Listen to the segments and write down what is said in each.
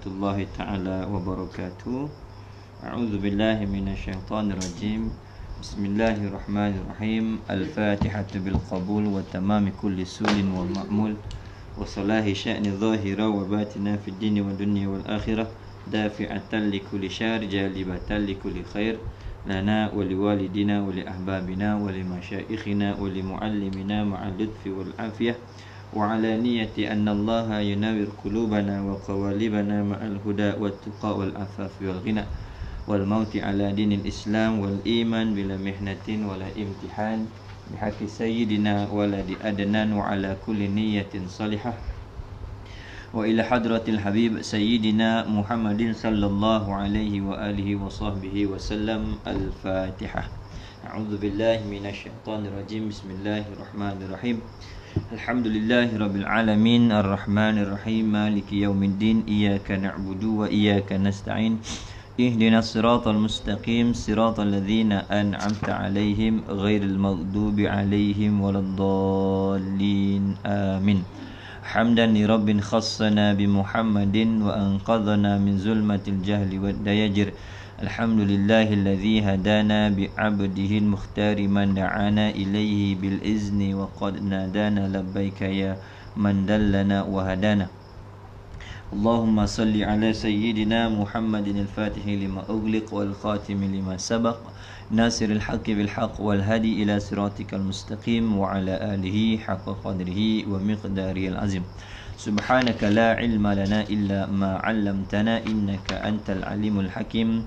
warahmatullahi taala wabarakatuh. A'udzu billahi minasyaitonir rajim. Bismillahirrahmanirrahim. Al-Fatihatu bil qabul wa tamami kulli sulin wa ma'mul wa salahi sya'ni zahira wa batina fid dini wa dunya wal akhirah, dafi'atan li kulli syarr, jalibatan li kulli khair, lana wa liwalidina wa li ahbabina wa li masyaikhina wa li muallimina ma'al lutfi wal afiyah wa ala niyati anna Allah yunawwir qulubana wa qawalibana ma'al huda wat tuqa wal afafi wal ghina wal mauti ala dinil islam wal iman bila mihnatin wala imtihan bihaqi sayyidina waladi adnan wa ala kulli niyatin salihah wa ila hadratil habib sayyidina Muhammadin sallallahu alaihi wa alihi wa sahbihi wa sallam. Al-Fatihah. A'udzu billahi minasyaitonir rajim. Bismillahirrahmanirrahim. Alhamdulillahi rabbil alamin, arrahmanir rahim, maliki yaumiddin, iyyaka na'budu wa iyyaka nasta'in. Ihdinas siratal mustaqim, siratal ladzina an'amta 'alaihim ghairil maghdubi 'alaihim waladdallin. Amin. Hamdan li rabbin khassana bi Muhammadin wa anqadhana min zulmatil jahli wad dayajir. Alhamdulillahilladzi hadana bi 'abdihi al-mukhtari man da'ana ilayhi bil izni wa qad nadana labbaika ya man dallana wa hadana. Allahumma salli ala sayyidina Muhammadin al-fatihi lima ughliq wal khatimi lima sabaq, nasiril haqqi bil haqq wal hadi ila siratikal mustaqim wa ala alihi haqqa qadrihi wa miqdarihil azim. Subhanaka la ilma lana illa ma 'allamtana innaka antal alimul hakim.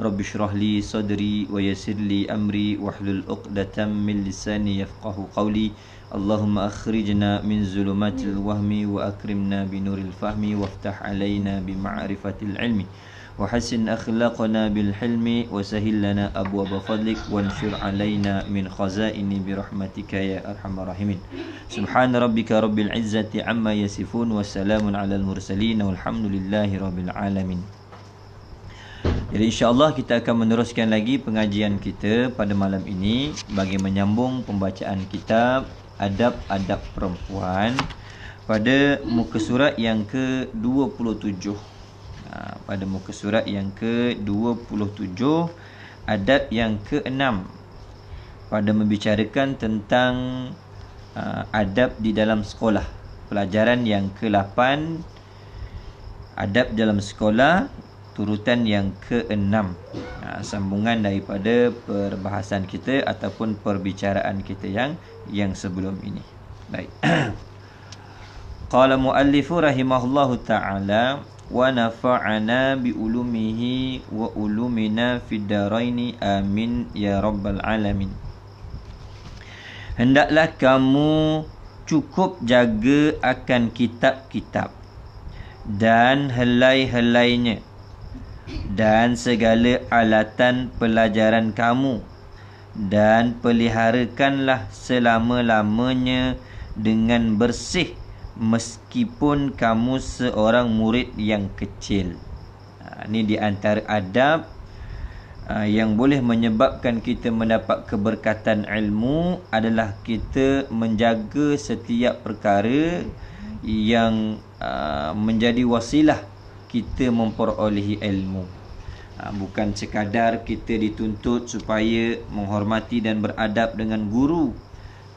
Rabbi shrah li sadri wa yassir li amri wahlul 'uqdatam min lisani yafqahu qawli. Allahumma akhrijna min zulumatil wahmi wa akrimna bi nuril fahmi waftah alaina bi ma'rifatil ilmi wa hassin akhlaqana bil hilmi wa sahhil lana abwaaba fadlik wanshur alaina min khazaini bi rahmatika ya arhamar rahimin. Subhana rabbika rabbil izzati amma yasifun wa salamun alal mursalin walhamdulillahi rabbil alamin. Jadi insya-Allah kita akan meneruskan lagi pengajian kita pada malam ini bagi menyambung pembacaan kitab Adab-adab perempuan pada muka surat yang ke-27. Pada muka surat yang ke-27, adab yang ke-6, pada membicarakan tentang adab di dalam sekolah. Pelajaran yang ke-8, adab dalam sekolah, turutan yang ke-6. Sambungan daripada perbahasan kita ataupun perbicaraan kita yang sebelum ini. Baik. Qala muallifu rahimahullahu ta'ala wa nafa'ana bi ulumihi wa ulumina fid daraini amin ya rabbal alamin. Hendaklah kamu cukup jaga akan kitab-kitab dan helai-helainya dan segala alatan pelajaran kamu, dan peliharakanlah selama-lamanya dengan bersih meskipun kamu seorang murid yang kecil. Ini di antara adab yang boleh menyebabkan kita mendapat keberkatan ilmu adalah kita menjaga setiap perkara yang menjadi wasilah kita memperolehi ilmu. Bukan sekadar kita dituntut supaya menghormati dan beradab dengan guru,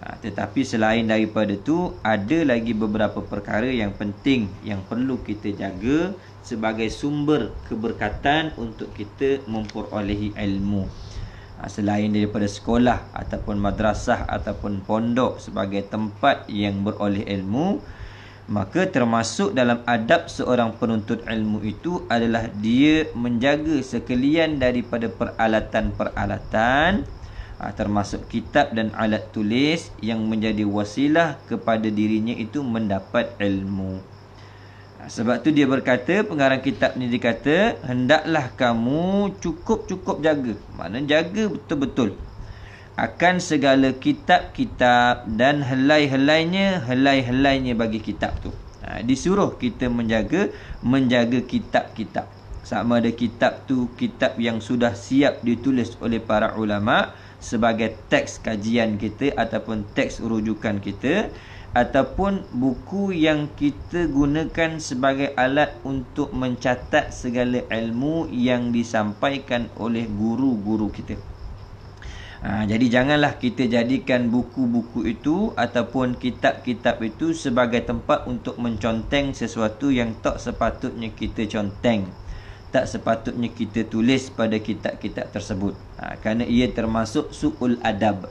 tetapi selain daripada itu ada lagi beberapa perkara yang penting yang perlu kita jaga sebagai sumber keberkatan untuk kita memperolehi ilmu. Selain daripada sekolah ataupun madrasah ataupun pondok sebagai tempat yang beroleh ilmu, maka termasuk dalam adab seorang penuntut ilmu itu adalah dia menjaga sekalian daripada peralatan-peralatan, termasuk kitab dan alat tulis yang menjadi wasilah kepada dirinya itu mendapat ilmu. Sebab tu dia berkata, pengarang kitab ni dia kata, hendaklah kamu cukup-cukup jaga. Maknanya jaga betul-betul akan segala kitab-kitab dan helai-helainya bagi kitab tu. Disuruh kita menjaga kitab-kitab. Sama ada kitab tu kitab yang sudah siap ditulis oleh para ulama sebagai teks kajian kita ataupun teks rujukan kita, ataupun buku yang kita gunakan sebagai alat untuk mencatat segala ilmu yang disampaikan oleh guru-guru kita. Jadi janganlah kita jadikan buku-buku itu ataupun kitab-kitab itu sebagai tempat untuk menconteng sesuatu yang tak sepatutnya kita conteng, tak sepatutnya kita tulis pada kitab-kitab tersebut. Kerana ia termasuk su'ul adab.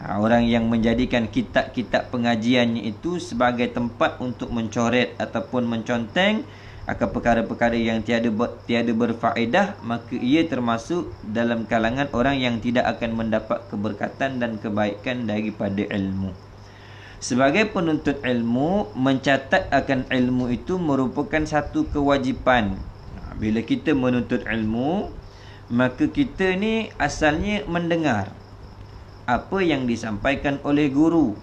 Orang yang menjadikan kitab-kitab pengajiannya itu sebagai tempat untuk mencoret ataupun menconteng akan perkara-perkara yang tiada berfaedah, maka ia termasuk dalam kalangan orang yang tidak akan mendapat keberkatan dan kebaikan daripada ilmu. Sebagai penuntut ilmu, mencatat akan ilmu itu merupakan satu kewajipan. Bila kita menuntut ilmu, maka kita ni asalnya mendengar apa yang disampaikan oleh guru.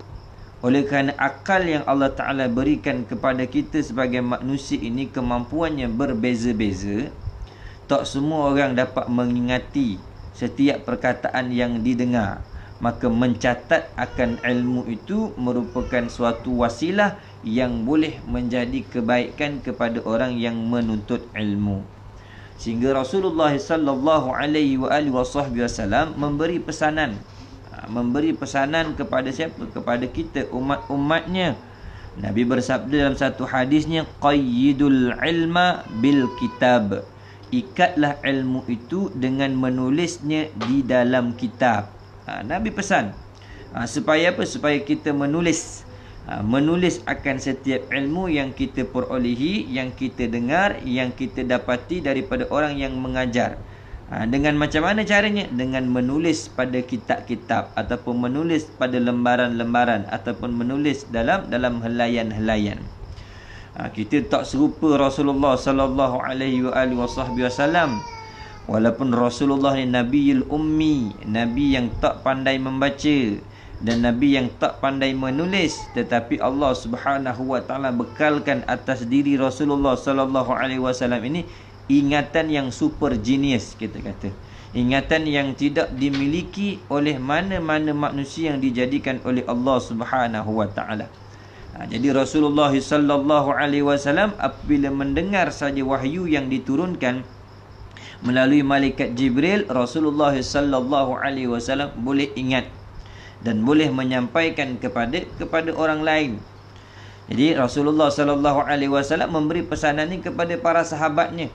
Oleh kerana akal yang Allah Ta'ala berikan kepada kita sebagai manusia ini kemampuannya berbeza-beza, tak semua orang dapat mengingati setiap perkataan yang didengar. Maka mencatat akan ilmu itu merupakan suatu wasilah yang boleh menjadi kebaikan kepada orang yang menuntut ilmu. Sehingga Rasulullah sallallahu alaihi wasallam memberi pesanan kepada siapa? Kepada kita, umat-umatnya. Nabi bersabda dalam satu hadisnya, qayyidul ilma bil kitab. Ikatlah ilmu itu dengan menulisnya di dalam kitab. Nabi pesan supaya apa? Supaya kita menulis akan setiap ilmu yang kita perolehi, yang kita dengar, yang kita dapati daripada orang yang mengajar. Dengan macam mana caranya? Dengan menulis pada kitab-kitab ataupun menulis pada lembaran-lembaran ataupun menulis dalam helaian-helaian. Kita tak serupa Rasulullah sallallahu alaihi wasallam. Walaupun Rasulullah ni Nabiul Ummi, Nabi yang tak pandai membaca dan Nabi yang tak pandai menulis, tetapi Allah Subhanahu wa taala bekalkan atas diri Rasulullah sallallahu alaihi wasallam ini ingatan yang super genius, kita kata. Ingatan yang tidak dimiliki oleh mana-mana manusia yang dijadikan oleh Allah Subhanahu wa taala. Jadi Rasulullah sallallahu alaihi wasallam apabila mendengar saja wahyu yang diturunkan melalui malaikat Jibril, Rasulullah sallallahu alaihi wasallam boleh ingat dan boleh menyampaikan kepada orang lain. Jadi Rasulullah sallallahu alaihi wasallam memberi pesanan ini kepada para sahabatnya.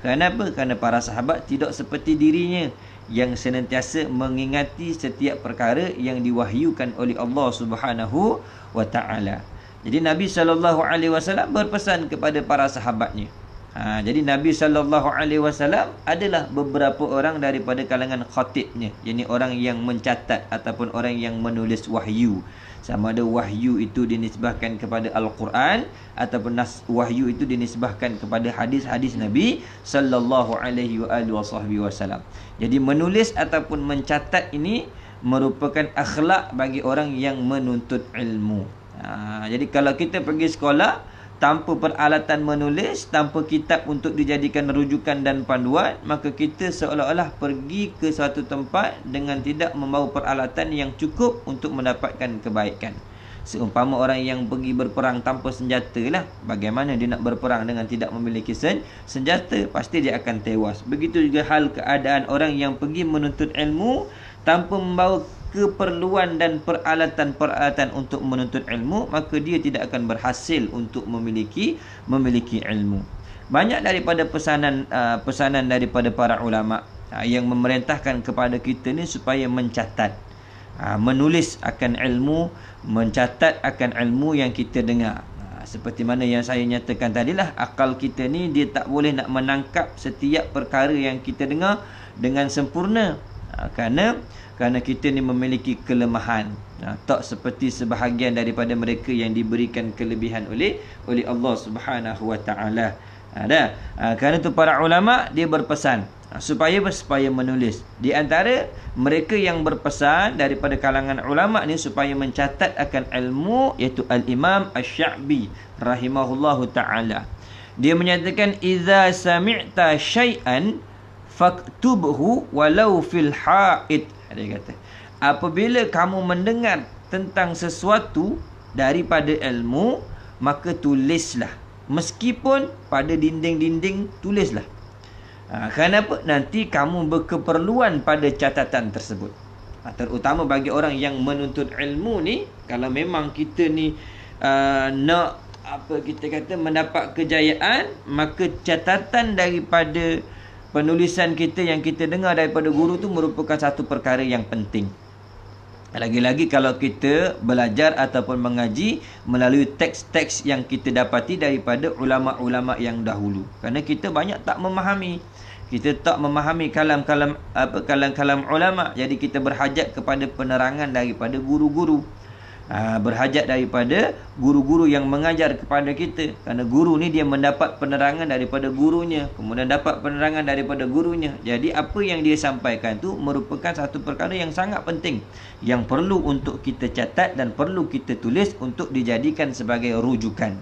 Kenapa? Kerana para sahabat tidak seperti dirinya yang senantiasa mengingati setiap perkara yang diwahyukan oleh Allah Subhanahu wa taala. Jadi Nabi sallallahu alaihi wasallam berpesan kepada para sahabatnya. Jadi Nabi sallallahu alaihi wasallam adalah beberapa orang daripada kalangan khatibnya, yakni orang yang mencatat ataupun orang yang menulis wahyu. Sama ada wahyu itu dinisbahkan kepada Al-Quran ataupun wahyu itu dinisbahkan kepada hadis-hadis Nabi sallallahu alaihi wasallam. Jadi menulis ataupun mencatat ini merupakan akhlak bagi orang yang menuntut ilmu. Jadi kalau kita pergi sekolah tanpa peralatan menulis, tanpa kitab untuk dijadikan rujukan dan panduan, maka kita seolah-olah pergi ke suatu tempat dengan tidak membawa peralatan yang cukup untuk mendapatkan kebaikan. Seumpama orang yang pergi berperang tanpa senjata lah, bagaimana dia nak berperang dengan tidak memiliki senjata? Pasti dia akan tewas. Begitu juga hal keadaan orang yang pergi menuntut ilmu tanpa membawa keperluan dan peralatan-peralatan untuk menuntut ilmu, maka dia tidak akan berhasil untuk memiliki ilmu. Banyak daripada pesanan daripada para ulama yang memerintahkan kepada kita ni supaya mencatat, menulis akan ilmu, mencatat akan ilmu yang kita dengar. Seperti mana yang saya nyatakan tadilah, akal kita ni dia tak boleh nak menangkap setiap perkara yang kita dengar dengan sempurna. Kerana kita ni memiliki kelemahan. Tak seperti sebahagian daripada mereka yang diberikan kelebihan oleh Allah Subhanahu wa taala. Kerana itu para ulama dia berpesan supaya menulis. Di antara mereka yang berpesan daripada kalangan ulama ni supaya mencatat akan ilmu, iaitu Al-Imam Asy-Sya'bi rahimahullahu taala. Dia menyatakan, "Idza sami'ta syai'an faktubhu walau fil ha'id." Dia kata, apabila kamu mendengar tentang sesuatu, daripada ilmu, maka tulislah. Meskipun pada dinding-dinding, tulislah. Kenapa? Nanti kamu berkeperluan pada catatan tersebut. Terutama bagi orang yang menuntut ilmu ni, kalau memang kita ni nak mendapat kejayaan, maka catatan daripada penulisan kita yang kita dengar daripada guru tu merupakan satu perkara yang penting. Lagi-lagi kalau kita belajar ataupun mengaji melalui teks-teks yang kita dapati daripada ulama-ulama yang dahulu. Kerana kita banyak tak memahami. Kita tak memahami kalam-kalam ulama. Jadi kita berhajat kepada penerangan daripada guru-guru. Berhajat daripada guru-guru yang mengajar kepada kita. Kerana guru ni dia mendapat penerangan daripada gurunya, kemudian dapat penerangan daripada gurunya. Jadi apa yang dia sampaikan tu merupakan satu perkara yang sangat penting, yang perlu untuk kita catat dan perlu kita tulis untuk dijadikan sebagai rujukan.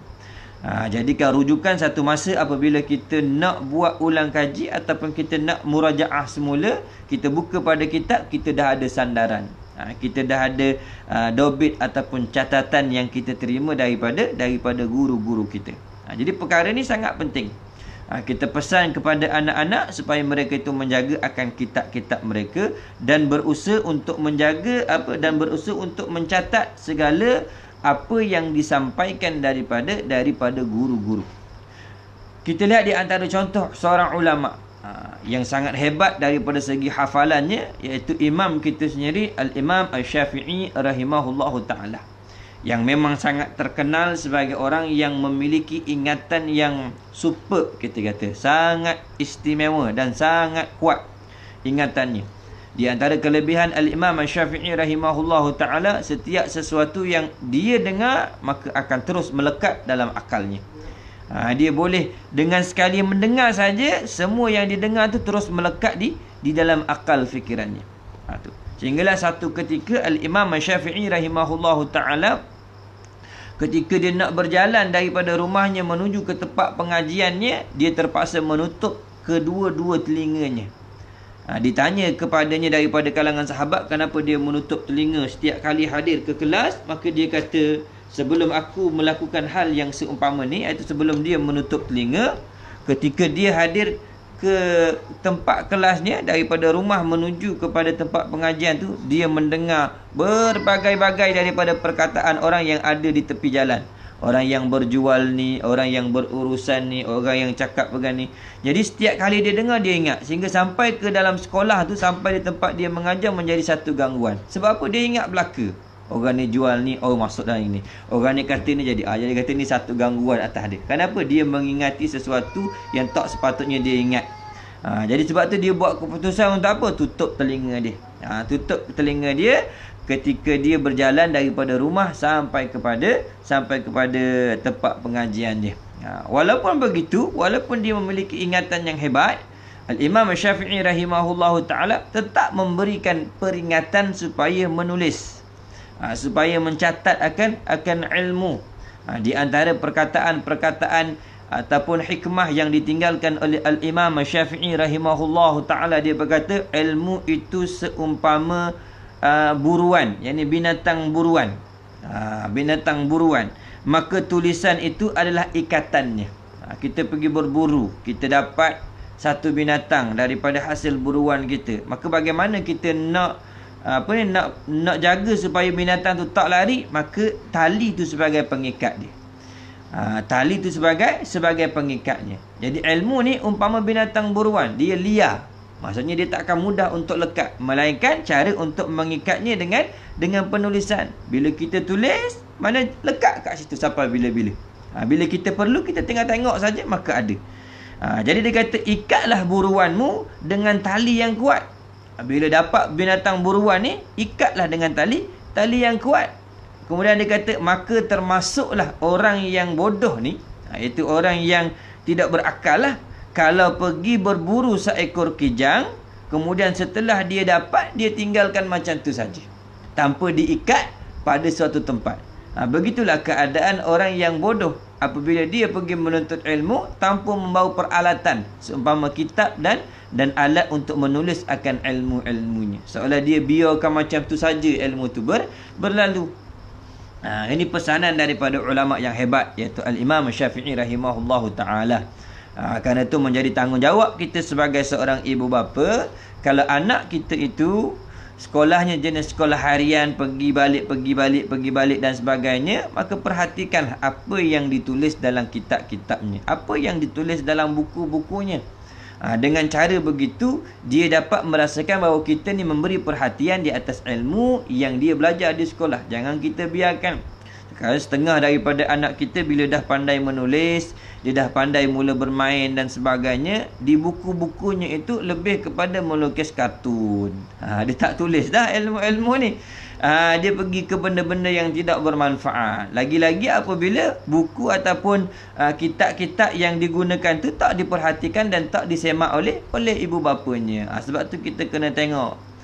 Jadikan rujukan satu masa apabila kita nak buat ulang kaji ataupun kita nak murajaah semula, kita buka pada kitab, kita dah ada sandaran. Kita dah ada dobit ataupun catatan yang kita terima daripada guru-guru kita. Jadi perkara ni sangat penting. Kita pesan kepada anak-anak supaya mereka itu menjaga akan kitab-kitab mereka dan berusaha untuk menjaga dan berusaha untuk mencatat segala apa yang disampaikan daripada guru-guru. Kita lihat di antara contoh seorang ulama yang sangat hebat daripada segi hafalannya, iaitu imam kita sendiri, Al-Imam Al-Syafi'i rahimahullahu ta'ala, yang memang sangat terkenal sebagai orang yang memiliki ingatan yang superb, kita kata sangat istimewa dan sangat kuat ingatannya. Di antara kelebihan Al-Imam Al-Syafi'i rahimahullahu ta'ala, setiap sesuatu yang dia dengar maka akan terus melekat dalam akalnya. Dia boleh dengan sekali mendengar saja, semua yang didengar tu terus melekat di dalam akal fikirannya. Sehinggalah satu ketika Al-Imam Syafi'i rahimahullahu ta'ala, ketika dia nak berjalan daripada rumahnya menuju ke tempat pengajiannya, dia terpaksa menutup kedua-dua telinganya. Ditanya kepadanya daripada kalangan sahabat kenapa dia menutup telinga setiap kali hadir ke kelas, maka dia kata, sebelum aku melakukan hal yang seumpama ni, iaitu sebelum dia menutup telinga, ketika dia hadir ke tempat kelasnya daripada rumah menuju kepada tempat pengajian tu, dia mendengar berbagai-bagai daripada perkataan orang yang ada di tepi jalan. Orang yang berjual ni, orang yang berurusan ni, orang yang cakap begini. Jadi setiap kali dia dengar, dia ingat. Sehingga sampai ke dalam sekolah tu, sampai di tempat dia mengajar menjadi satu gangguan. Sebab apa? Dia ingat belaka. Orang ni jual ni, oh masuk dalam ini. Orang ni kata ni jadi jadi kata ni satu gangguan atas dia. Kenapa? Dia mengingati sesuatu yang tak sepatutnya dia ingat. Jadi sebab tu dia buat keputusan untuk apa? Tutup telinga dia. Tutup telinga dia ketika dia berjalan daripada rumah sampai kepada tempat pengajian dia. Walaupun begitu, walaupun dia memiliki ingatan yang hebat, Al-Imam Syafi'i rahimahullahu ta'ala tetap memberikan peringatan supaya menulis, supaya mencatat akan ilmu. Di antara perkataan-perkataan ataupun hikmah yang ditinggalkan oleh Al-Imam Syafi'i rahimahullahu ta'ala, dia berkata, ilmu itu seumpama buruan, yakni binatang buruan. Binatang buruan, maka tulisan itu adalah ikatannya. Kita pergi berburu, kita dapat satu binatang daripada hasil buruan kita, maka bagaimana kita nak jaga supaya binatang tu tak lari? Maka tali tu sebagai pengikat dia. Tali tu sebagai pengikatnya. Jadi ilmu ni umpama binatang buruan, dia liar. Maksudnya dia tak akan mudah untuk lekat, melainkan cara untuk mengikatnya dengan penulisan. Bila kita tulis, mana lekat kat situ sampai bila-bila. Bila kita perlu, kita tinggal tengok saja, maka ada. Jadi dia kata, ikatlah buruanmu dengan tali yang kuat. Bila dapat binatang buruan ni, ikatlah dengan tali yang kuat. Kemudian dia kata, maka termasuklah orang yang bodoh ni, iaitu orang yang tidak berakal lah, kalau pergi berburu seekor kijang, kemudian setelah dia dapat, dia tinggalkan macam tu saja, tanpa diikat pada suatu tempat. Begitulah keadaan orang yang bodoh apabila dia pergi menuntut ilmu tanpa membawa peralatan seumpama kitab dan alat untuk menulis akan ilmu-ilmunya. Seolah dia biarkan macam tu saja ilmu tu berlalu. Ini pesanan daripada ulama yang hebat, iaitu Al-Imam Syafi'i rahimahullahu ta'ala. Kerana itu menjadi tanggungjawab kita sebagai seorang ibu bapa. Kalau anak kita itu sekolahnya jenis sekolah harian, pergi balik dan sebagainya, maka perhatikan apa yang ditulis dalam kitab-kitabnya, apa yang ditulis dalam buku-bukunya. Dengan cara begitu, dia dapat merasakan bahawa kita ni memberi perhatian di atas ilmu yang dia belajar di sekolah. Jangan kita biarkan. Kalau setengah daripada anak kita bila dah pandai menulis, dia dah pandai mula bermain dan sebagainya, di buku-bukunya itu lebih kepada melukis kartun. Dia tak tulis dah ilmu-ilmu ni. Dia pergi ke benda-benda yang tidak bermanfaat. Lagi-lagi apabila buku ataupun kitab-kitab yang digunakan tu tak diperhatikan dan tak disemak oleh ibu bapanya. Sebab tu kita kena tengok.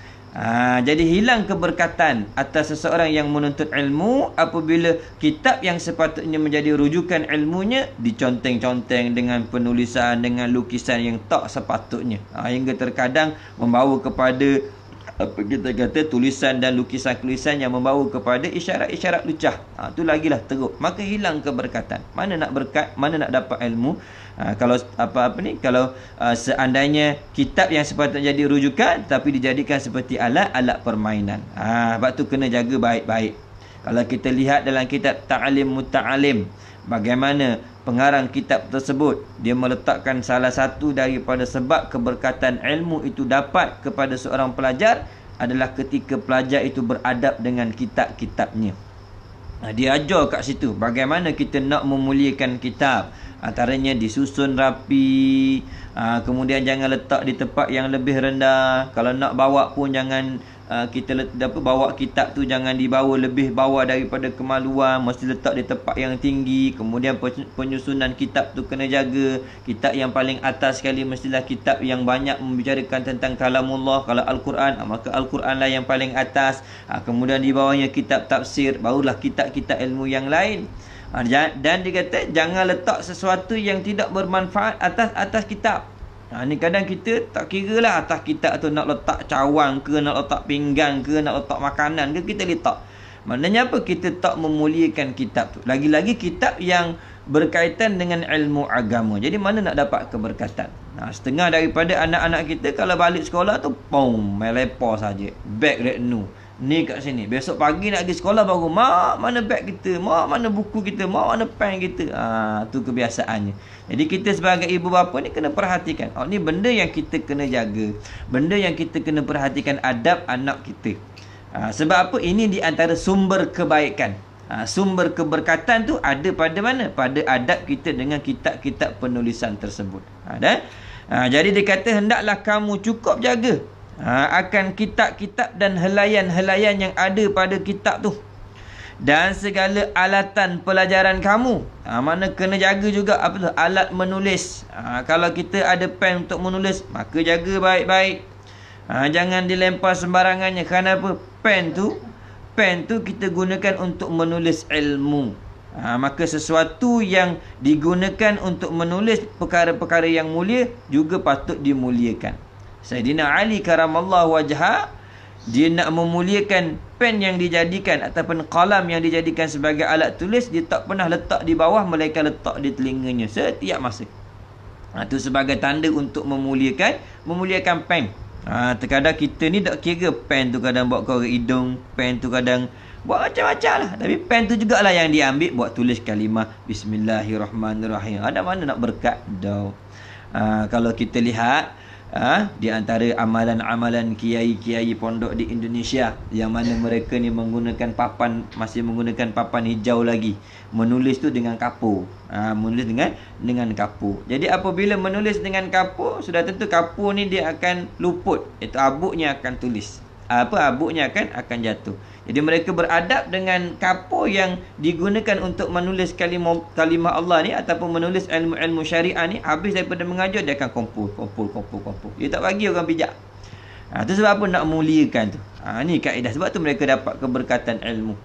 Jadi hilang keberkatan atas seseorang yang menuntut ilmu apabila kitab yang sepatutnya menjadi rujukan ilmunya diconteng-conteng dengan penulisan, dengan lukisan yang tak sepatutnya. Hingga terkadang membawa kepada apa kita kata tulisan dan lukisan-lukisan yang membawa kepada isyarat-isyarat lucah. Itu lagilah teruk. Maka hilang keberkatan. Mana nak berkat, mana nak dapat ilmu? Kalau kalau seandainya kitab yang sepatutnya jadi rujukan tapi dijadikan seperti alat permainan. Sebab tu kena jaga baik-baik. Kalau kita lihat dalam kitab Ta'alim Muta'alim, bagaimana pengarang kitab tersebut dia meletakkan salah satu daripada sebab keberkatan ilmu itu dapat kepada seorang pelajar adalah ketika pelajar itu beradab dengan kitab-kitabnya. Dia ajar kat situ bagaimana kita nak memuliakan kitab. Antaranya disusun rapi, kemudian jangan letak di tempat yang lebih rendah. Kalau nak bawa pun jangan bawa kitab tu jangan dibawa lebih bawah daripada kemaluan, mesti letak di tempat yang tinggi. Kemudian penyusunan kitab tu kena jaga. Kitab yang paling atas sekali mestilah kitab yang banyak membicarakan tentang kalamullah. Kalau Al-Quran, maka Al-Quran lah yang paling atas. Kemudian di bawahnya kitab tafsir, barulah kitab-kitab ilmu yang lain. Dan dia kata jangan letak sesuatu yang tidak bermanfaat atas kitab. Ni kadang kita tak kira lah atas kitab tu nak letak cawang ke, nak letak pinggan ke, nak letak makanan ke, kita letak. Maknanya apa? Kita tak memuliakan kitab tu. Lagi-lagi kitab yang berkaitan dengan ilmu agama. Jadi mana nak dapat keberkatan? Setengah daripada anak-anak kita kalau balik sekolah tu melepas saja. Beg retnu. Ni kat sini. Besok pagi nak pergi sekolah baru, mak mana beg kita, mak mana buku kita, mak mana pen kita. Tu kebiasaannya. Jadi kita sebagai ibu bapa ni kena perhatikan. Ni benda yang kita kena jaga. Benda yang kita kena perhatikan adab anak kita. Sebab apa? Ini di antara sumber kebaikan. Sumber keberkatan tu ada pada mana? Pada adab kita dengan kitab-kitab penulisan tersebut. Jadi dia kata hendaklah kamu cukup jaga akan kitab-kitab dan helaian-helaian yang ada pada kitab tu dan segala alatan pelajaran kamu. Mana kena jaga juga apa tu? Alat menulis. Kalau kita ada pen untuk menulis, maka jaga baik-baik. Jangan dilempar sembarangannya. Kenapa? Pen tu kita gunakan untuk menulis ilmu. Maka sesuatu yang digunakan untuk menulis perkara-perkara yang mulia juga patut dimuliakan. Sayyidina Ali karamallahu wajhah, dia nak memuliakan pen yang dijadikan ataupun qalam yang dijadikan sebagai alat tulis, dia tak pernah letak di bawah, melainkan letak di telinganya setiap masa. Itu sebagai tanda untuk memuliakan pen. Terkadang kita ni tak kira pen tu kadang buat korek hidung, pen tu kadang buat macam-macam lah. Tapi pen tu jugalah yang diambil buat tulis kalimah Bismillahirrahmanirrahim. Ada mana nak berkat? Kalau kita lihat di antara amalan-amalan kiai-kiai pondok di Indonesia yang mana mereka ni masih menggunakan papan hijau lagi, menulis tu dengan kapur. Menulis dengan kapur. Jadi apabila menulis dengan kapur, sudah tentu kapur ni dia akan luput, itu abuknya akan tulis. Abuknya akan jatuh. Jadi mereka beradab dengan kapur yang digunakan untuk menulis kalimah Allah ni ataupun menulis ilmu-ilmu syariah ni. Habis daripada mengajar, dia akan kumpul. Dia tak bagi orang bijak. Itu sebab apa nak muliakan tu. Ni kaedah. Sebab tu mereka dapat keberkatan ilmu.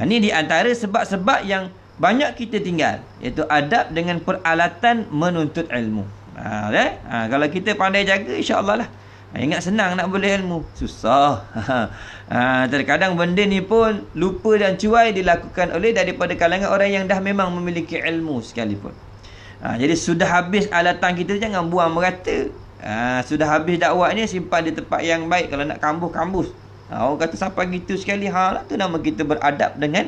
Ni di antara sebab-sebab yang banyak kita tinggal, iaitu adab dengan peralatan menuntut ilmu. Kalau kita pandai jaga, insya-Allah lah. Ingat senang nak boleh ilmu, susah. Terkadang benda ni pun lupa dan cuai dilakukan oleh daripada kalangan orang yang dah memang memiliki ilmu sekalipun. Jadi sudah habis alatan kita, jangan buang merata. Sudah habis dakwah ni, simpan di tempat yang baik. Kalau nak kambus. Orang kata sampai gitu sekali, lah tu nama kita beradab dengan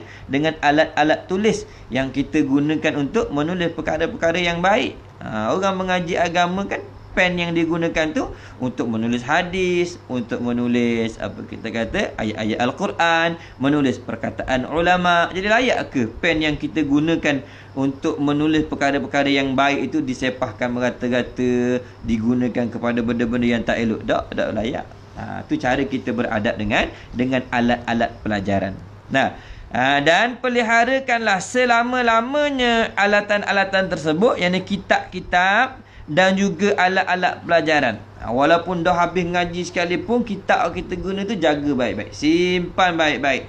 alat-alat tulis yang kita gunakan untuk menulis perkara-perkara yang baik. Orang mengaji agama kan, pen yang digunakan tu untuk menulis hadis, untuk menulis apa kita kata ayat-ayat Al-Quran, menulis perkataan ulama. Jadi layak ke pen yang kita gunakan untuk menulis perkara-perkara yang baik itu disepahkan merata-rata, digunakan kepada benda-benda yang tak elok? Tak layak. Tu cara kita beradab dengan alat-alat pelajaran. Dan peliharakanlah selama-lamanya alatan-alatan tersebut, yakni kitab-kitab dan juga alat-alat pelajaran. Walaupun dah habis ngaji sekalipun, kitab kita guna tu jaga baik-baik, simpan baik-baik.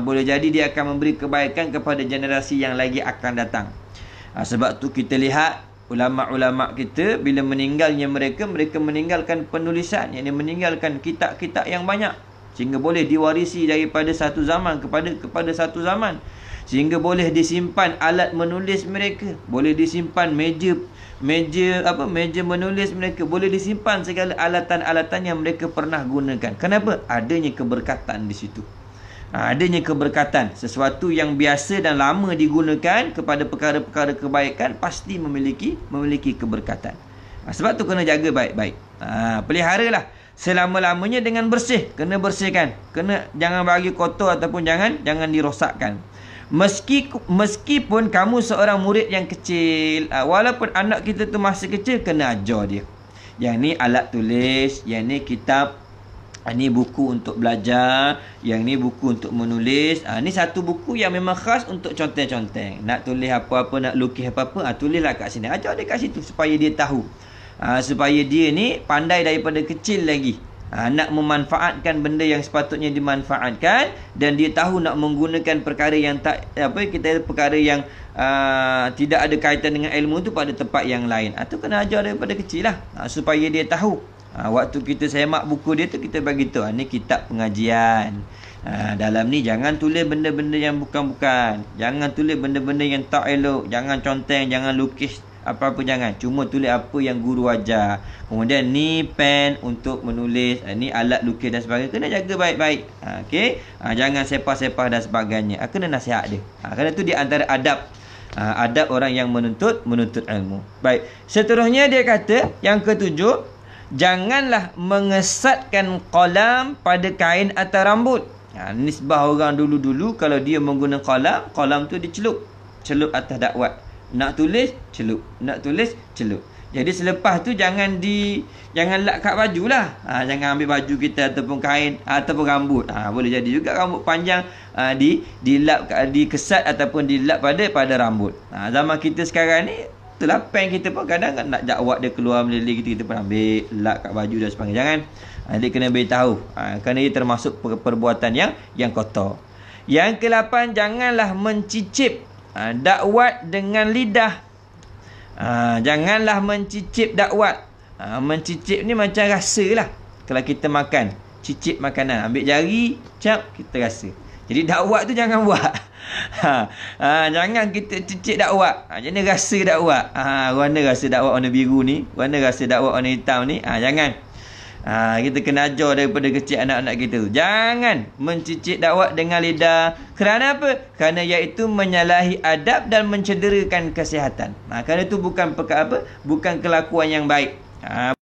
Boleh jadi dia akan memberi kebaikan kepada generasi yang lagi akan datang. Sebab tu kita lihat ulama-ulama kita bila meninggalnya mereka meninggalkan penulisan, yakni meninggalkan kitab-kitab yang banyak, sehingga boleh diwarisi daripada satu zaman kepada satu zaman, sehingga boleh disimpan alat menulis mereka, boleh disimpan meja menulis mereka, boleh disimpan segala alatan-alatan yang mereka pernah gunakan. Kenapa? Adanya keberkatan di situ. Adanya keberkatan. Sesuatu yang biasa dan lama digunakan kepada perkara-perkara kebaikan pasti memiliki keberkatan. Sebab tu kena jaga baik-baik. Peliharalah selama-lamanya dengan bersih. Kena bersihkan. Jangan bagi kotor ataupun jangan dirosakkan. Meskipun kamu seorang murid yang kecil, walaupun anak kita tu masih kecil, kena ajar dia. Yang ni alat tulis, yang ni kitab, ni buku untuk belajar, yang ni buku untuk menulis. Ni satu buku yang memang khas untuk conteng-conteng. Nak tulis apa-apa, nak lukis apa-apa, tulislah kat sini. Ajar dia kat situ supaya dia tahu. Supaya dia ni pandai daripada kecil lagi. Nak memanfaatkan benda yang sepatutnya dimanfaatkan, dan dia tahu nak menggunakan perkara yang perkara yang tidak ada kaitan dengan ilmu tu pada tempat yang lain. Tu kena ajar daripada kecil lah, supaya dia tahu. Waktu kita semak buku dia tu, kita bagi tahu ni kitab pengajian. Dalam ni jangan tulis benda-benda yang bukan-bukan, jangan tulis benda-benda yang tak elok, jangan conteng, jangan lukis apa-apa, jangan. Cuma tulis apa yang guru ajar. Kemudian ni pen untuk menulis, ni alat lukis dan sebagainya. Kena jaga baik-baik. Okey. Jangan sepah-sepah dan sebagainya. Kena nasihat dia. Kerana tu di antara adab orang yang menuntut ilmu. Baik. Seterusnya dia kata yang ketujuh, janganlah mengesatkan qalam pada kain atau rambut. Nisbah orang dulu-dulu, kalau dia menggunakan qalam tu celup atas dakwat. Nak tulis, celup. Nak tulis, celup. Jadi selepas tu jangan lap kat baju lah. Jangan ambil baju kita ataupun kain ataupun rambut. Boleh jadi juga rambut panjang dilap, dikesat ataupun dilap pada rambut. Zaman kita sekarang ni, itulah pen kita pun kadang nak jakwat dia keluar meleleh kita pun ambil lap kat baju dan sebagainya. Jangan. Dia kena beritahu. Kerana ia termasuk perbuatan yang kotor. Yang ke-8, janganlah mencicip dakwat dengan lidah. Janganlah mencicip dakwat. Mencicip ni macam rasa lah. Kalau kita makan, cicip makanan, ambil jari, cap, kita rasa. Jadi dakwat tu jangan buat. Jangan kita cicip dakwat. Jadi rasa dakwat. Warna rasa dakwat warna biru ni, warna rasa dakwat warna hitam ni, jangan. Kita kena ajar daripada kecil anak-anak kita. Jangan mencicip dakwat dengan lidah. Kerana apa? Kerana iaitu menyalahi adab dan mencederakan kesihatan. Kerana itu bukan bukan kelakuan yang baik.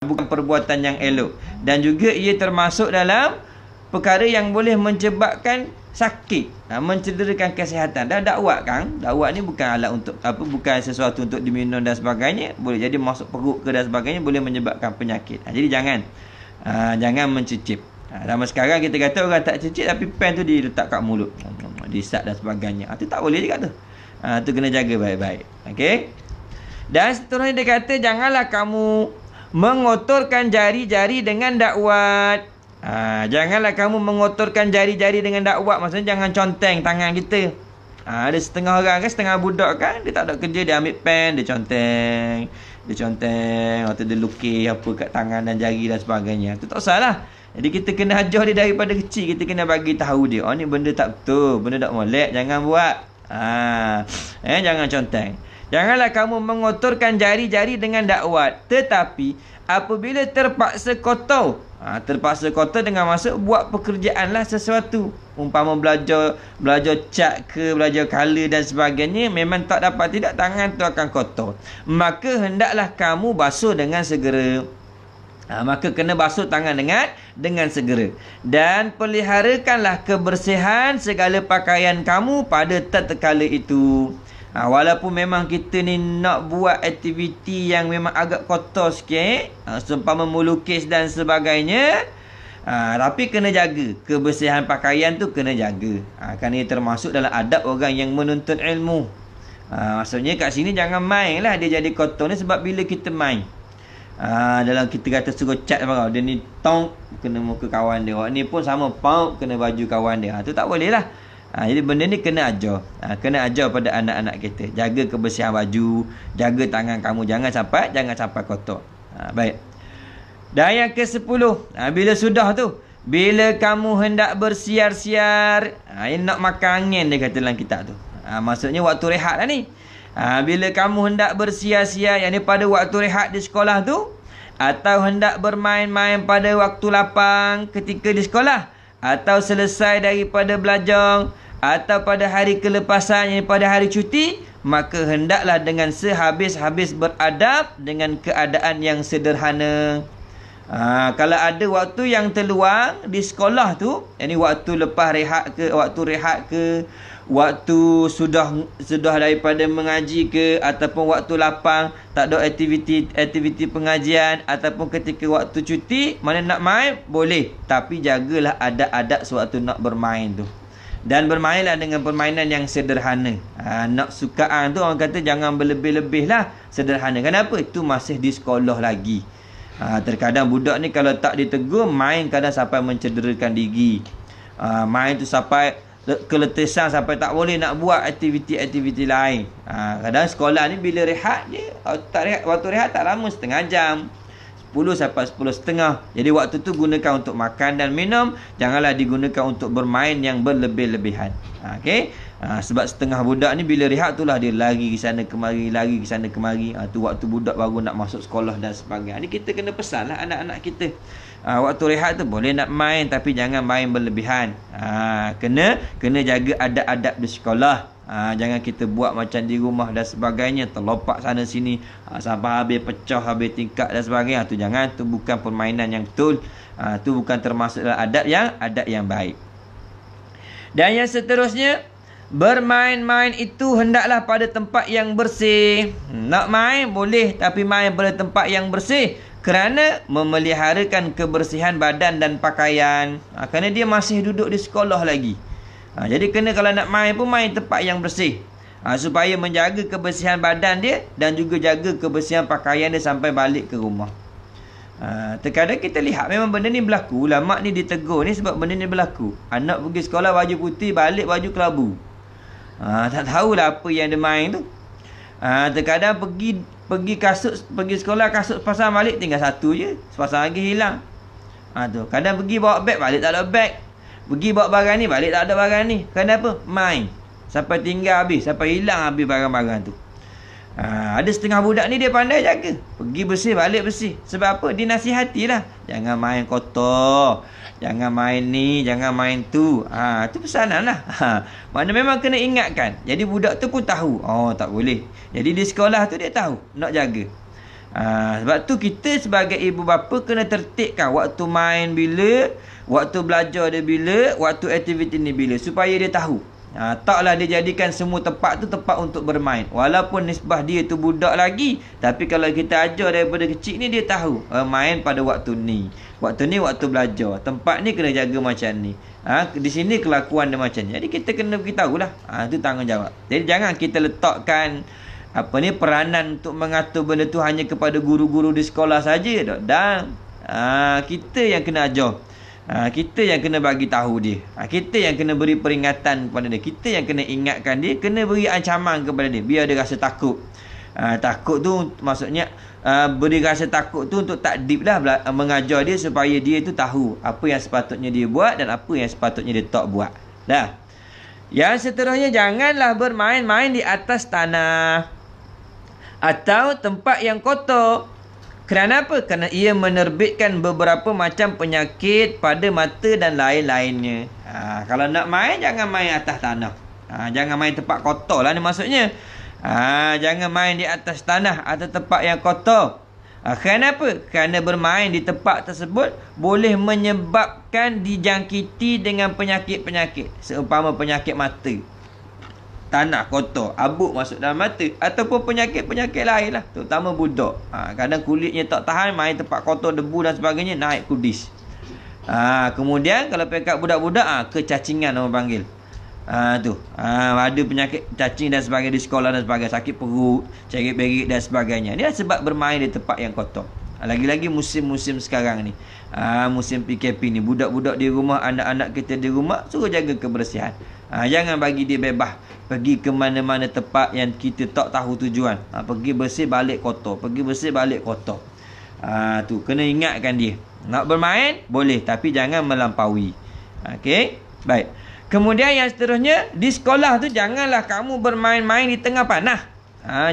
Bukan perbuatan yang elok. Dan juga ia termasuk dalam perkara yang boleh menyebabkan sakit, mencederakan kesihatan. Dan dakwat ni bukan alat untuk bukan sesuatu untuk diminum dan sebagainya. Boleh jadi masuk perut ke dan sebagainya, boleh menyebabkan penyakit. Jadi jangan mencicip. Zaman sekarang kita kata orang tak cicip, tapi pen tu diletak kat mulut, disat dan sebagainya. Itu tak boleh juga tu. Tu kena jaga baik-baik. Okey. Dan seterusnya dia kata, janganlah kamu mengotorkan jari-jari dengan dakwat. Janganlah kamu mengotorkan jari-jari dengan dakwat. Maksudnya jangan conteng tangan kita. Ada setengah orang kan, setengah budak kan, dia tak ada kerja, dia ambil pen, dia conteng. Dia conteng, waktu dia lukis apa kat tangan dan jari dan sebagainya. Itu tak salah. Jadi kita kena ajar dia daripada kecil. Kita kena bagi tahu dia, oh ni benda tak betul, benda tak molek, jangan buat. Jangan conteng. Janganlah kamu mengotorkan jari-jari dengan dakwat. Tetapi apabila terpaksa kotor, terpaksa kotor dengan maksud buat pekerjaan lah sesuatu. Umpama belajar cat ke, belajar color dan sebagainya, memang tak dapat tidak, tangan tu akan kotor. Maka hendaklah kamu basuh dengan segera. Maka kena basuh tangan dengan segera. Dan peliharakanlah kebersihan segala pakaian kamu pada tatkala itu. Walaupun memang kita ni nak buat aktiviti yang memang agak kotor sikit, seumpama melukis dan sebagainya, tapi kena jaga kebersihan pakaian tu, kena jaga. Kerana ia termasuk dalam adab orang yang menuntut ilmu. Maksudnya kat sini jangan main lah dia jadi kotor ni, sebab bila kita main, dalam kita kata suruh cat apa, dia ni tong kena muka kawan dia, ni pun sama pau kena baju kawan dia, tu tak boleh lah. Jadi benda ni kena ajar. Kena ajar pada anak-anak kita. Jaga kebersihan baju, jaga tangan kamu, jangan sampai kotor. Baik. Dan yang ke-10, bila sudah tu, bila kamu hendak bersiar-siar, nak makan angin dia kata dalam kitab tu. Maksudnya waktu rehat lah ni. Bila kamu hendak bersiar-siar, yang ni pada waktu rehat di sekolah tu, atau hendak bermain-main pada waktu lapang ketika di sekolah, atau selesai daripada belajar, atau pada hari kelepasan, yang pada hari cuti, maka hendaklah dengan sehabis-habis beradab dengan keadaan yang sederhana. Kalau ada waktu yang terluang di sekolah tu, yang ni waktu lepas rehat ke, waktu rehat ke, waktu sudah daripada mengaji ke, ataupun waktu lapang tak ada aktiviti pengajian, ataupun ketika waktu cuti mana nak main boleh, tapi jagalah adab-adab sewaktu nak bermain tu. Dan bermainlah dengan permainan yang sederhana. Nak sukaan tu orang kata jangan berlebih-lebih lah, sederhana. Kenapa? Itu masih di sekolah lagi. Terkadang budak ni kalau tak ditegur, main kadang sampai mencederakan diri. Main tu sampai keletisan, sampai tak boleh nak buat aktiviti-aktiviti lain. Kadang sekolah ni bila rehat je, waktu rehat tak lama, setengah jam, 10 sampai 10.30. Jadi waktu tu gunakan untuk makan dan minum, janganlah digunakan untuk bermain yang berlebih-lebihan. Okey. Sebab setengah budak ni bila rehat tu lah dia lari ke sana kemari, tu waktu budak baru nak masuk sekolah dan sebagainya. Ni kita kena pesan lah anak-anak kita. Waktu rehat tu boleh nak main, tapi jangan main berlebihan. Kena jaga adab-adab di sekolah. Jangan kita buat macam di rumah dan sebagainya, terlopak sana sini, sampai habis pecah, habis tingkat dan sebagainya. Tu jangan, tu bukan permainan yang betul. Tu bukan termasuk dalam adab yang baik. Dan yang seterusnya, bermain-main itu hendaklah pada tempat yang bersih. Nak main boleh, tapi main pada tempat yang bersih, kerana memeliharakan kebersihan badan dan pakaian. Kerana dia masih duduk di sekolah lagi. Jadi kena kalau nak main pun main tempat yang bersih, supaya menjaga kebersihan badan dia dan juga jaga kebersihan pakaian dia sampai balik ke rumah. Terkadang kita lihat memang benda ni berlaku. Ulama ni ditegur ni sebab benda ni berlaku. Anak pergi sekolah baju putih, balik baju kelabu. Tak tahulah apa yang dia main tu. Terkadang pergi sekolah kasut pasang balik tinggal satu je, sepasang lagi hilang. Kadang pergi bawa beg, balik tak ada beg. Pergi bawa barang ni, balik tak ada barang ni. Kenapa? Main sampai tinggal habis, sampai hilang habis barang-barang tu. Ada setengah budak ni dia pandai jaga, pergi bersih, balik bersih. Sebab apa? Dinasihatilah, jangan main kotor, jangan main ni, jangan main tu. Itu pesanan lah. Mana memang kena ingatkan. Jadi budak tu pun tahu, tak boleh. Jadi di sekolah tu dia tahu nak jaga. Sebab tu kita sebagai ibu bapa kena tertibkan waktu main bila, waktu belajar dia bila, waktu aktiviti ni bila, supaya dia tahu. Taklah dia jadikan semua tempat tu tempat untuk bermain. Walaupun nisbah dia tu budak lagi, tapi kalau kita ajar daripada kecil ni, dia tahu main pada waktu ni, waktu belajar, tempat ni kena jaga macam ni, di sini kelakuan dia macam ni. Jadi kita kena beritahu lah. Itu tanggungjawab. Jadi jangan kita letakkan peranan untuk mengatur benda tu hanya kepada guru-guru di sekolah saja. Dan kita yang kena ajar, kita yang kena bagi tahu dia, kita yang kena beri peringatan kepada dia, kita yang kena ingatkan dia, kena beri ancaman kepada dia biar dia rasa takut. Takut tu maksudnya beri rasa takut tu untuk takdib lah, mengajar dia supaya dia tu tahu apa yang sepatutnya dia buat dan apa yang sepatutnya dia tak buat. Dah. Yang seterusnya, janganlah bermain-main di atas tanah atau tempat yang kotor. Kerana apa? Kerana ia menerbitkan beberapa macam penyakit pada mata dan lain-lainnya. Kalau nak main, jangan main atas tanah. Jangan main tempat kotor lah ni maksudnya. Jangan main di atas tanah atau tempat yang kotor. Kenapa? Kerana bermain di tempat tersebut boleh menyebabkan dijangkiti dengan penyakit-penyakit. Seumpama penyakit mata. Tanah kotor, abuk masuk dalam mata. Ataupun penyakit-penyakit lain lah. Terutama budak. Kadang kulitnya tak tahan, main tempat kotor, debu dan sebagainya, naik kudis. Kemudian kalau pekat budak-budak, kecacingan orang panggil. Ada penyakit cacing dan sebagainya di sekolah dan sebagainya, sakit perut, cerit-berit dan sebagainya. Ini sebab bermain di tempat yang kotor. Lagi-lagi musim-musim sekarang ni, musim PKP ni, budak-budak di rumah, anak-anak kita di rumah, suruh jaga kebersihan. Jangan bagi dia bebas pergi ke mana-mana tempat yang kita tak tahu tujuan. Pergi bersih balik kotor, pergi bersih balik kotor. Tu kena ingatkan dia. Nak bermain boleh, tapi jangan melampaui. Okey, baik. Kemudian yang seterusnya, di sekolah tu janganlah kamu bermain-main di tengah panas.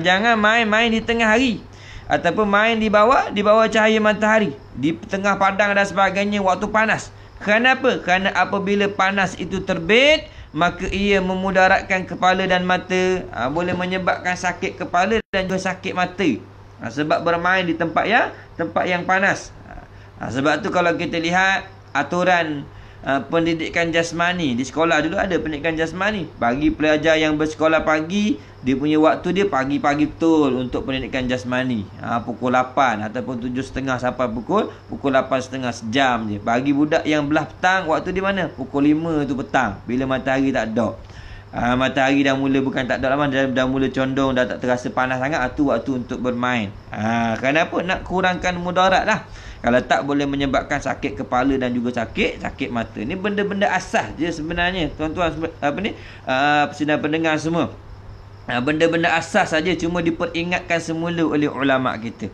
Jangan main-main di tengah hari. Ataupun main di bawah cahaya matahari. Di tengah padang dan sebagainya waktu panas. Kenapa? Kerana apabila panas itu terbit, maka ia memudaratkan kepala dan mata. Boleh menyebabkan sakit kepala dan juga sakit mata. Sebab bermain di tempat yang panas. Sebab tu kalau kita lihat aturan pendidikan jasmani di sekolah, dulu ada pendidikan jasmani bagi pelajar yang bersekolah pagi, dia punya waktu dia pagi-pagi betul untuk pendidikan jasmani. Pukul 8 ataupun 7.30 sampai pukul 8.30, sejam je. Bagi budak yang belah petang, waktu di mana? Pukul 5 tu petang, bila matahari tak ada. Matahari dah mula, bukan tak ada lama, dah mula condong, dah tak terasa panas sangat. Tu waktu untuk bermain. Kenapa? Nak kurangkan mudarat lah. Kalau tak, boleh menyebabkan sakit kepala dan juga sakit mata. Ni benda-benda asas je sebenarnya, tuan-tuan, sidang pendengar semua. Benda-benda asas saja, cuma diperingatkan semula oleh ulama kita,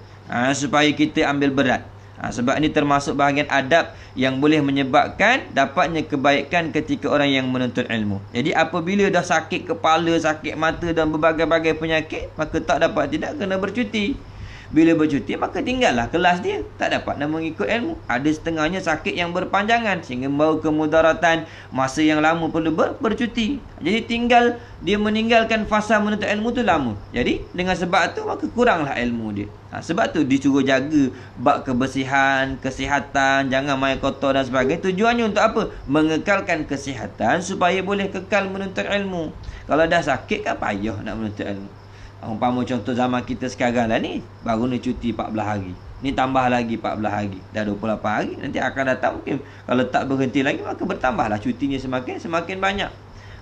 supaya kita ambil berat. Sebab ini termasuk bahagian adab yang boleh menyebabkan dapatnya kebaikan ketika orang yang menuntut ilmu. Jadi apabila dah sakit kepala, sakit mata dan berbagai-bagai penyakit, maka tak dapat tidak kena bercuti. Bila bercuti, maka tinggallah kelas dia, tak dapat nak mengikut ilmu. Ada setengahnya sakit yang berpanjangan sehingga membawa kemudaratan, masa yang lama perlu bercuti. Jadi tinggal dia meninggalkan fasa menuntut ilmu tu lama. Jadi dengan sebab tu maka kuranglah ilmu dia. Sebab tu disuruh jaga bab kebersihan, kesihatan, jangan main kotor dan sebagainya. Tujuannya untuk apa? Mengekalkan kesihatan supaya boleh kekal menuntut ilmu. Kalau dah sakit kan payah nak menuntut ilmu. Umpama contoh zaman kita sekarang lah ni, baru ni cuti 14 hari. Ni tambah lagi 14 hari. Dah 28 hari. Nanti akan datang mungkin kalau tak berhenti lagi, maka bertambahlah cutinya semakin banyak.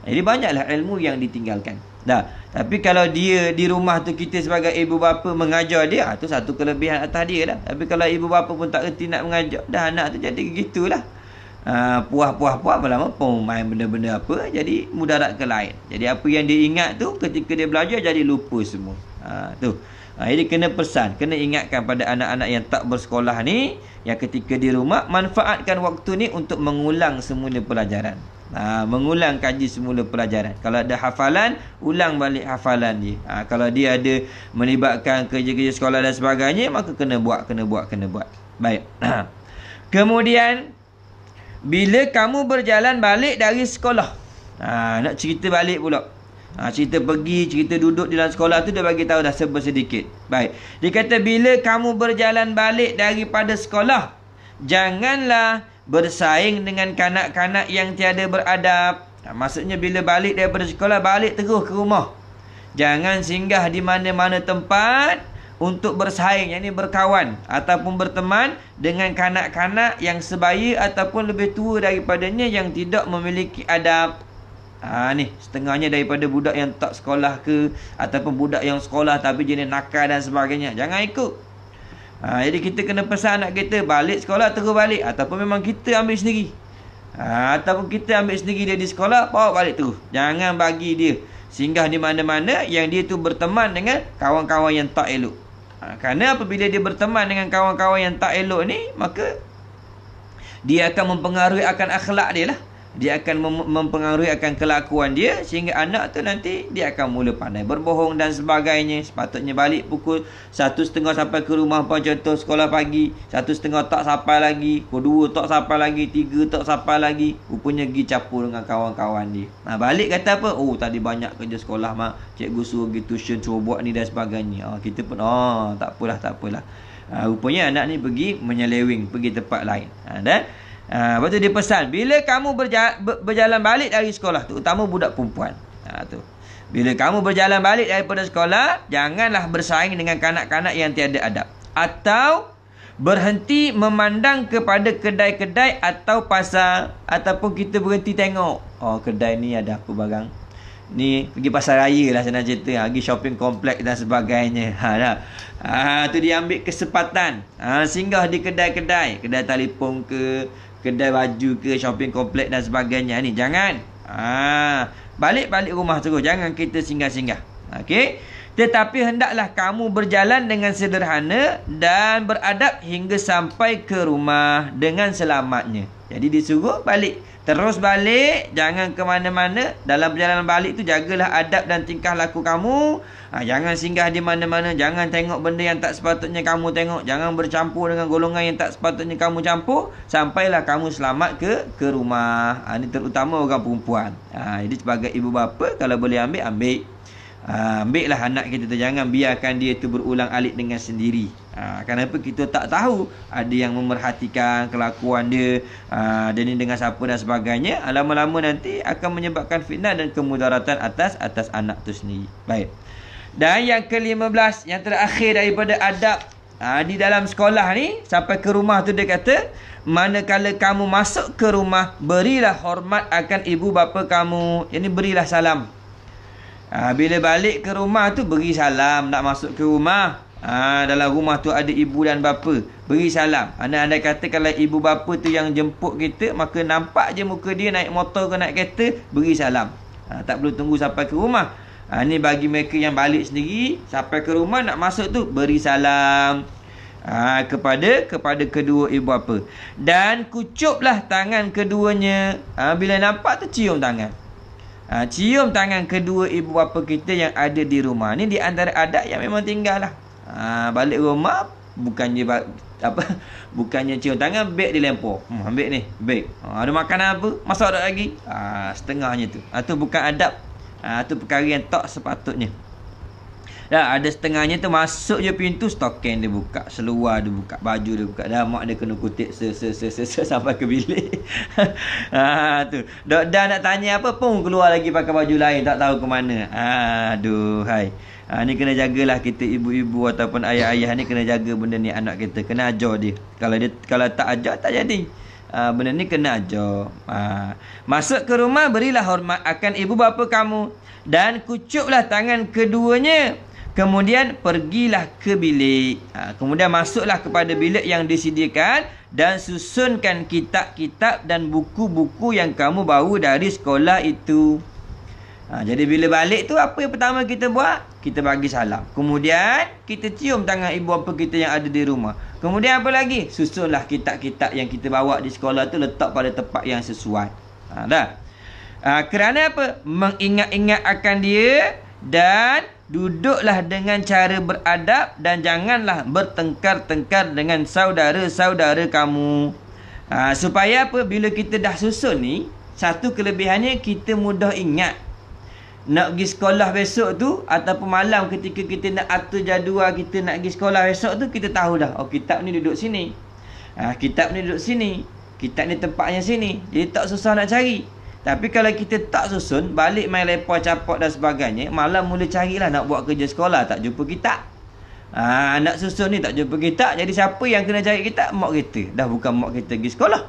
Jadi banyaklah ilmu yang ditinggalkan. Tapi kalau dia di rumah tu, kita sebagai ibu bapa mengajar dia, tu satu kelebihan atas dia dah. Tapi kalau ibu bapa pun tak reti nak mengajar, dah anak tu jadi gitulah. Puas lama pun main benda-benda apa, jadi mudarat ke lain. Jadi apa yang dia ingat tu ketika dia belajar jadi lupa semua. Jadi kena pesan, kena ingatkan pada anak-anak yang tak bersekolah ni, yang ketika di rumah, manfaatkan waktu ni untuk mengulang semula pelajaran. Mengulang kaji semula pelajaran. Kalau ada hafalan, ulang balik hafalan dia. Kalau dia ada melibatkan kerja-kerja sekolah dan sebagainya, maka kena buat. Baik. Kemudian bila kamu berjalan balik dari sekolah, nak cerita balik pula. Cerita pergi, cerita duduk di dalam sekolah tu, dia bagi tahu dah sedikit. Baik. Dia kata bila kamu berjalan balik daripada sekolah, janganlah bersaing dengan kanak-kanak yang tiada beradab. Maksudnya bila balik daripada sekolah, balik terus ke rumah. Jangan singgah di mana-mana tempat untuk bersaing, yakni berkawan ataupun berteman dengan kanak-kanak yang sebaya ataupun lebih tua daripadanya yang tidak memiliki adab. Ni setengahnya daripada budak yang tak sekolah ke, ataupun budak yang sekolah tapi jenis nakal dan sebagainya. Jangan ikut. Jadi kita kena pesan anak kita, balik sekolah terus balik, ataupun memang kita ambil sendiri. Ataupun kita ambil sendiri dia di sekolah, bawa balik terus. Jangan bagi dia Singgah di mana-mana yang dia tu berteman dengan kawan-kawan yang tak elok. Kerana apabila dia berteman dengan kawan-kawan yang tak elok ni, maka dia akan mempengaruhi akan akhlak dia lah. Dia akan mempengaruhi akan kelakuan dia, sehingga anak tu nanti dia akan mula pandai berbohong dan sebagainya. Sepatutnya balik pukul 1:30 sampai ke rumah, contoh sekolah pagi, 1:30 tak sampai lagi, pukul 2 tak sampai lagi, 3 tak sampai lagi. Rupanya pergi capur dengan kawan-kawan dia. Balik kata apa? Oh, tadi banyak kerja sekolah mak, cikgu suruh pergi tuition, suruh buat ni dan sebagainya. Kita pun tak apalah. Rupanya anak ni pergi menyeleweng, pergi tempat lain. Dan lepas tu dia pesan, bila kamu berjalan balik dari sekolah, terutama budak perempuan, bila kamu berjalan balik daripada sekolah, janganlah bersaing dengan kanak-kanak yang tiada adab, atau berhenti memandang kepada kedai-kedai atau pasar, ataupun kita berhenti tengok, kedai ni ada apa barang ni, pergi pasar raya lah senang cerita, pergi shopping kompleks dan sebagainya. Tu dia ambil kesempatan, singgah di kedai-kedai, kedai telefon ke, kedai baju ke, shopping kompleks dan sebagainya ni. Jangan. Balik-balik rumah terus. Jangan kita singgah-singgah. Okey. Tetapi hendaklah kamu berjalan dengan sederhana dan beradab hingga sampai ke rumah dengan selamatnya. Jadi disuruh balik. Terus balik, jangan ke mana-mana. Dalam perjalanan balik tu jagalah adab dan tingkah laku kamu. Jangan singgah di mana-mana, jangan tengok benda yang tak sepatutnya kamu tengok, jangan bercampur dengan golongan yang tak sepatutnya kamu campur, sampailah kamu selamat ke rumah. Ini terutama orang perempuan. Jadi sebagai ibu bapa, kalau boleh ambil. Ambillah anak kita tu, jangan biarkan dia tu berulang alik dengan sendiri. Kenapa kita tak tahu ada yang memerhatikan kelakuan dia, dia ni dengan siapa dan sebagainya. Lama-lama nanti akan menyebabkan fitnah dan kemudaratan atas anak tu sendiri. Baik. Dan yang ke-15, yang terakhir daripada adab di dalam sekolah ni, sampai ke rumah tu dia kata, manakala kamu masuk ke rumah, berilah hormat akan ibu bapa kamu. Ini berilah salam. Bila balik ke rumah tu, beri salam. Nak masuk ke rumah, dalam rumah tu ada ibu dan bapa, beri salam. Andai kata kalau ibu bapa tu yang jemput kita, maka nampak je muka dia naik motor ke naik kereta, beri salam. Tak perlu tunggu sampai ke rumah. Ni bagi mereka yang balik sendiri, sampai ke rumah nak masuk tu, beri salam kepada kedua ibu bapa. Dan kucuplah tangan keduanya. Bila nampak tu, cium tangan. Cium tangan kedua ibu bapa kita yang ada di rumah. Ni di antara adab yang memang tinggal lah. Balik rumah, bukannya cium tangan, beg dilempar. Ambil ni, beg. Ada makanan apa? Masak tak lagi? Setengahnya tu. Tu bukan adab. Tu perkara yang tak sepatutnya. Ada setengahnya tu masuk je pintu, stokin dia buka, seluar dia buka, baju dia buka, dah mak dia kena kutip sampai ke bilik. Tu dah nak tanya apa pun keluar lagi pakai baju lain, tak tahu ke mana. Aduhai. Ni kena jagalah kita, ibu-ibu ataupun ayah-ayah ni kena jaga benda ni anak kita, kena ajar dia. Kalau tak ajar tak jadi. Benda ni kena ajar. Masuk ke rumah, berilah hormat akan ibu bapa kamu dan kucuplah tangan keduanya. Kemudian pergilah ke bilik. Kemudian masuklah kepada bilik yang disediakan dan susunkan kitab-kitab dan buku-buku yang kamu bawa dari sekolah itu. Jadi bila balik tu, apa yang pertama kita buat? Kita bagi salam. Kemudian kita cium tangan ibu bapa kita yang ada di rumah. Kemudian apa lagi? Susunlah kitab-kitab yang kita bawa di sekolah tu, letak pada tempat yang sesuai. Kerana apa? Mengingat-ingat akan dia, dan duduklah dengan cara beradab dan janganlah bertengkar-tengkar dengan saudara-saudara kamu. Supaya apa? Bila kita dah susun ni, satu kelebihannya kita mudah ingat. Nak pergi sekolah besok tu, ataupun malam ketika kita nak atur jadual kita nak pergi sekolah besok tu, kita tahu dah, kitab ni duduk sini, kitab ni duduk sini, kitab ni tempatnya sini. Jadi tak susah nak cari. Tapi kalau kita tak susun, balik main lepak capak dan sebagainya, malam mula carilah nak buat kerja sekolah, tak jumpa kitab. Nak susun ni tak jumpa kitab. Jadi siapa yang kena cari kitab? Mak kita. Dah bukan mak kita pergi sekolah.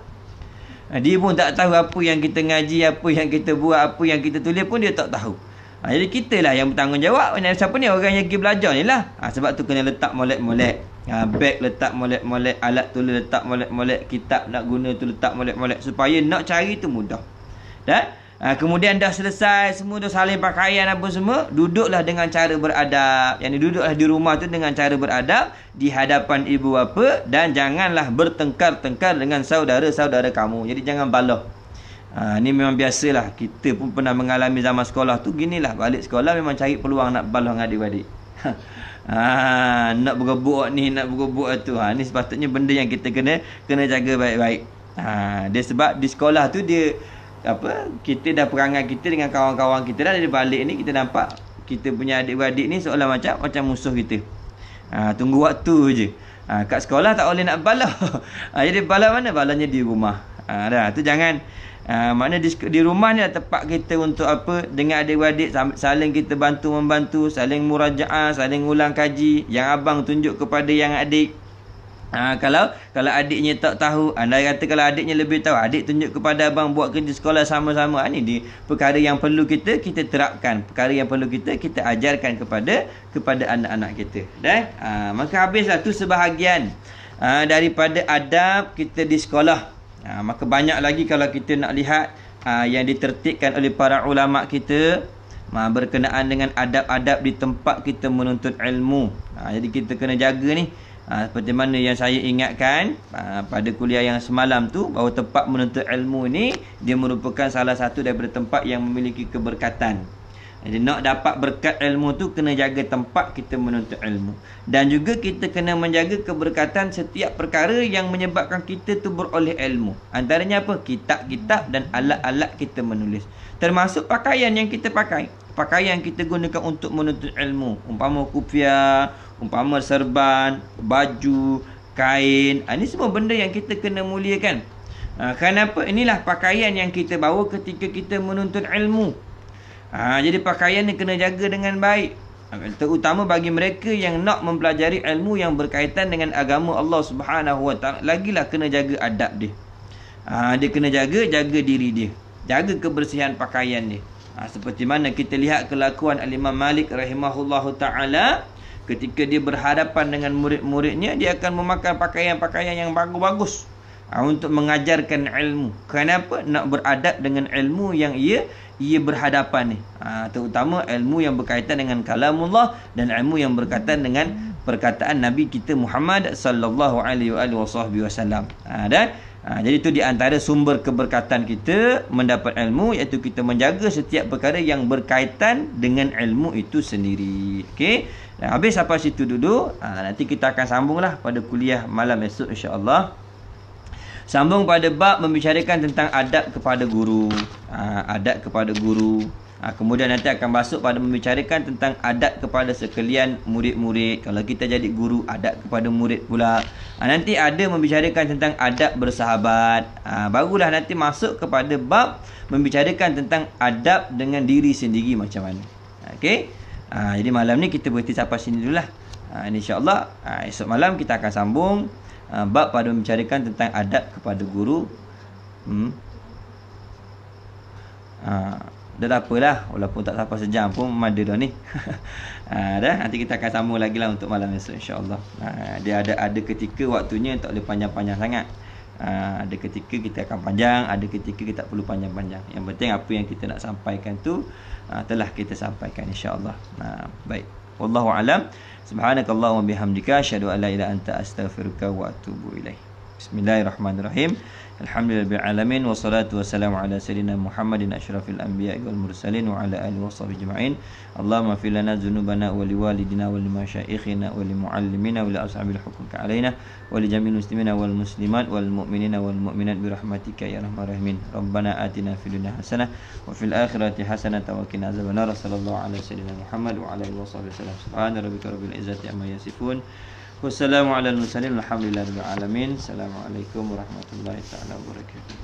Dia pun tak tahu apa yang kita ngaji, apa yang kita buat, apa yang kita tulis pun dia tak tahu. Jadi kita lah yang bertanggungjawab. Siapa ni? Orang yang pergi belajar ni lah. Sebab tu kena letak molek-molek. Beg letak molek-molek, alat tulis letak molek-molek, kitab nak guna tu letak molek-molek, supaya nak cari tu mudah. Dan Kemudian dah selesai semua, dah salin pakaian apa semua, duduklah dengan cara beradab. Yang duduklah di rumah tu dengan cara beradab di hadapan ibu bapa, dan janganlah bertengkar-tengkar dengan saudara-saudara kamu. Jadi jangan balah. Ni memang biasalah, kita pun pernah mengalami zaman sekolah tu ginilah. Balik sekolah memang cari peluang nak balah dengan adik-adik. Nak bergebuk ni, nak bergebuk tu. Ni sepatutnya benda yang kita kena jaga baik-baik. Dia sebab di sekolah tu dia kita dah perangai kita dengan kawan-kawan kita dah. Dari balik ni kita nampak kita punya adik-beradik ni seolah macam musuh kita. Tunggu waktu je. Kat sekolah tak boleh nak balah. Jadi balah mana? Balahnya di rumah. Dah tu jangan. Makna di rumah ni adalah tempat kita untuk dengan adik-beradik saling kita bantu-membantu, saling murajaah, saling ulang kaji. Yang abang tunjuk kepada yang adik. Kalau adiknya tak tahu, anda kata kalau adiknya lebih tahu, adik tunjuk kepada abang buat kerja sekolah sama-sama. Ni di perkara yang perlu kita terapkan, perkara yang perlu kita ajarkan kepada anak-anak kita. Maka habislah tu sebahagian daripada adab kita di sekolah. Maka banyak lagi kalau kita nak lihat yang ditertibkan oleh para ulama kita berkenaan dengan adab-adab di tempat kita menuntut ilmu. Jadi kita kena jaga ni. Seperti mana yang saya ingatkan pada kuliah yang semalam tu, bahawa tempat menuntut ilmu ni dia merupakan salah satu daripada tempat yang memiliki keberkatan. Jadi nak dapat berkat ilmu tu kena jaga tempat kita menuntut ilmu. Dan juga kita kena menjaga keberkatan setiap perkara yang menyebabkan kita tu beroleh ilmu. Antaranya apa? Kitab-kitab dan alat-alat kita menulis. Termasuk pakaian yang kita pakai. Pakaian yang kita gunakan untuk menuntut ilmu. Umpama kufiah, umpama serban, baju, kain. Ini semua benda yang kita kena muliakan. Kenapa? Inilah pakaian yang kita bawa ketika kita menuntut ilmu. Jadi pakaian ni kena jaga dengan baik. Terutama bagi mereka yang nak mempelajari ilmu yang berkaitan dengan agama Allah Subhanahu Wa Taala, lagilah kena jaga adab dia. Dia kena jaga diri dia, jaga kebersihan pakaian dia. Seperti mana kita lihat kelakuan Al-Imam Malik rahimahullahu taala, ketika dia berhadapan dengan murid-muridnya, dia akan memakai pakaian-pakaian yang bagus-bagus untuk mengajarkan ilmu. Kenapa? Nak beradab dengan ilmu yang ia berhadapan ni. Terutama ilmu yang berkaitan dengan kalamullah dan ilmu yang berkaitan dengan perkataan Nabi kita Muhammad sallallahu alaihi wasallam. Jadi itu di antara sumber keberkatan kita mendapat ilmu, iaitu kita menjaga setiap perkara yang berkaitan dengan ilmu itu sendiri. Okey. Habis sampai situ dulu. Nanti kita akan sambunglah pada kuliah malam esok insya-Allah. Sambung pada bab membicarakan tentang adab kepada guru. Adab kepada guru. Kemudian nanti akan masuk pada membicarakan tentang adab kepada sekalian murid-murid. Kalau kita jadi guru, adab kepada murid pula. Nanti ada membicarakan tentang adab bersahabat. Barulah nanti masuk kepada bab membicarakan tentang adab dengan diri sendiri macam mana. Okey. Jadi malam ni kita berhenti sampai sini dululah. InsyaAllah esok malam kita akan sambung bab pada membicarakan tentang adab kepada guru. Dah tak apalah, walaupun tak sampai sejam pun ada dah ni. Dah, nanti kita akan sambung lagi lah untuk malam esok insya-Allah. Dia ada ketika waktunya tak boleh panjang-panjang sangat. Ada ketika kita akan panjang, ada ketika kita tak perlu panjang-panjang. Yang penting apa yang kita nak sampaikan tu telah kita sampaikan insya-Allah. Baik. Wallahu alam. Subhanakallahumma bihamdika asyhadu an la ilaha illa anta astaghfiruka wa atubu ilaik. Bismillahirrahmanirrahim. Alhamdulillahirabbil alamin wassalatu wassalamu ala sayyidina Muhammadin asyrafil anbiya'i wal mursalin wa ala alihi washabbihi ajma'in. Allahumma fir lana dzunubana wa liwalidina wa limasyayikhina wa limuallimina wa li ashabil huquqi alaina wa li jami'il muslimina wal muslimat wal mu'minina wal mu'minat bi rahmatika ya arhamar rahimin. Rabbana atina fid dunya hasanah wa fil akhirati hasanah wa qina azabannar. Sallallahu ala sayyidina Muhammad wa ala alihi washabbihi wasallam. Subhana rabbika rabbil izzati amma yasifun. Wassalamualaikum warahmatullahi wabarakatuh. Assalamualaikum warahmatullahi wabarakatuh.